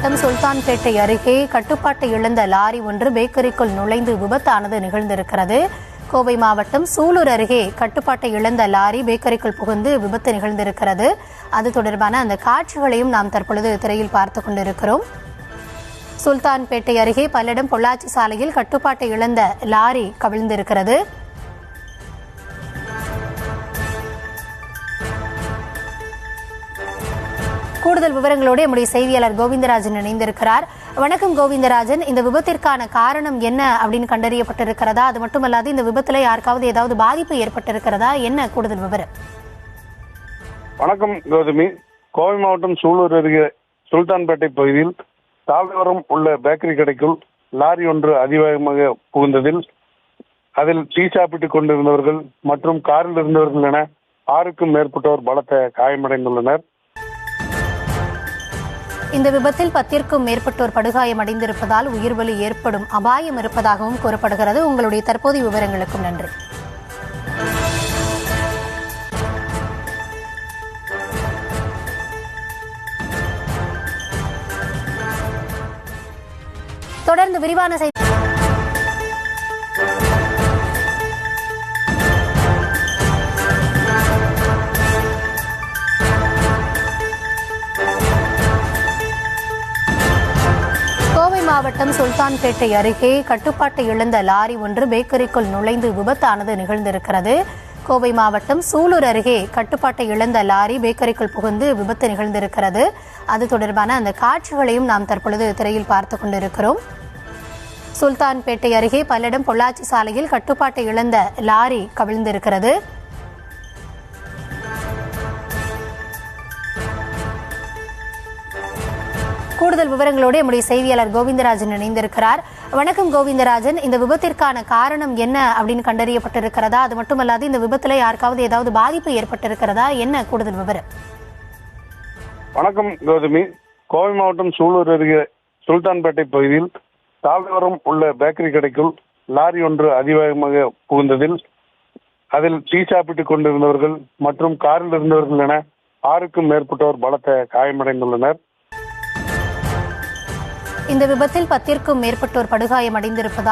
மாவட்டம் சுல்தான்பேட்டை அருகே கட்டுப்பாட்டை இழந்த லாரி ஒன்று பேக்கரிக்குள் நுழைந்து விபத்தானது நிகழ்ந்திருக்கிறது. கோவை மாவட்டம் சூலூர் அருகே கட்டுப்பாட்டை இழந்த லாரி பேக்கரிக்குள் புகுந்து விபத்து நிகழ்ந்திருக்கிறது. அது தொடர்பான அந்த காட்சிகளையும் நாம் தற்பொழுது திரையில் பார்த்துக் கொண்டிருக்கிறோம். சுல்தான்பேட்டை அருகே பல்லடம் பொள்ளாச்சி சாலையில் கட்டுப்பாட்டை இழந்த லாரி கவிழ்ந்திருக்கிறது. கூடுதல் விவரங்களோடு நம்முடைய செய்தியாளர் கோவிந்தராஜன் இணைந்திருக்கிறார். வணக்கம் கோவிந்தராஜன், இந்த விபத்திற்கான காரணம் என்ன அப்படின்னு கண்டறியப்பட்டிருக்கிறதா? அது மட்டுமல்லாது இந்த விபத்துல யாருக்காவது ஏதாவது பாதிப்பு ஏற்பட்டிருக்கிறதா? என்ன கூடுதல் விவரம்? வணக்கம் கௌதமி. கோவை மாவட்டம் சூலூர் அருகே சுல்தான்பேட்டை பகுதியில் சாலையோரம் உள்ள பேக்கரி கடைக்குள் லாரி ஒன்று அதிவேகமாக புகுந்ததில் அதில் டீ சாப்பிட்டுக் கொண்டிருந்தவர்கள் மற்றும் காரில் இருந்தவர்கள் என 6க்கும் மேற்பட்டோர் பலத்த காயமடைந்துள்ளனர். இந்த விபத்தில் 10ற்கும் மேற்பட்டோர் படுகாயமடைந்திருப்பதால் உயிர்பலி ஏற்படும் அபாயம் இருப்பதாகவும் கூறப்படுகிறது. உங்களுடைய தற்போதைய விவரங்களுக்கும் நன்றி. தொடர்ந்து விரிவான செய்தி. கோவை மாவட்டம் சுல்தான்பேட்டை அருகே கட்டுப்பாட்டை இழந்த லாரி ஒன்று பேக்கரிக்குள் நுழைந்து விபத்தானது நிகழ்ந்திருக்கிறது. கோவை மாவட்டம் சூலூர் அருகே கட்டுப்பாட்டை இழந்த லாரி பேக்கரிக்குள் புகுந்து விபத்து நிகழ்ந்திருக்கிறது. அது தொடர்பான அந்த காட்சிகளையும் நாம் தற்பொழுது திரையில் பார்த்துக் கொண்டிருக்கிறோம். சுல்தான்பேட்டை அருகே பல்லடம் பொள்ளாச்சி சாலையில் கட்டுப்பாட்டை இழந்த லாரி கவிழ்ந்திருக்கிறது. கூடுதல் விவரங்களோடு நம்முடைய செய்தியாளர் கோவிந்தராஜன் இணைந்திருக்கிறார். வணக்கம் கோவிந்தராஜன், இந்த விபத்திற்கான காரணம் என்ன அப்படின்னு கண்டறியப்பட்டிருக்கிறதா? அது மட்டுமல்லாது இந்த விபத்துல யாருக்காவது ஏதாவது பாதிப்பு ஏற்பட்டிருக்கிறதா? என்ன கூடுதல் விவரம்? வணக்கம் கௌதமி. கோவை மாவட்டம் சூலூர் அருகே சுல்தான்பேட்டை பகுதியில் சாலையோரம் உள்ள பேக்கரி கடைக்குள் லாரி ஒன்று அதிவேகமாக புகுந்ததில் அதில் டீ சாப்பிட்டுக் கொண்டிருந்தவர்கள் மற்றும் காரில் இருந்தவர்கள் என 6க்கும் மேற்பட்டோர் பலத்த காயமடைந்துள்ளனர். இந்த விபத்தில் 10ற்கும் மேற்பட்டோர் படுகாயமடைந்திருப்பதால்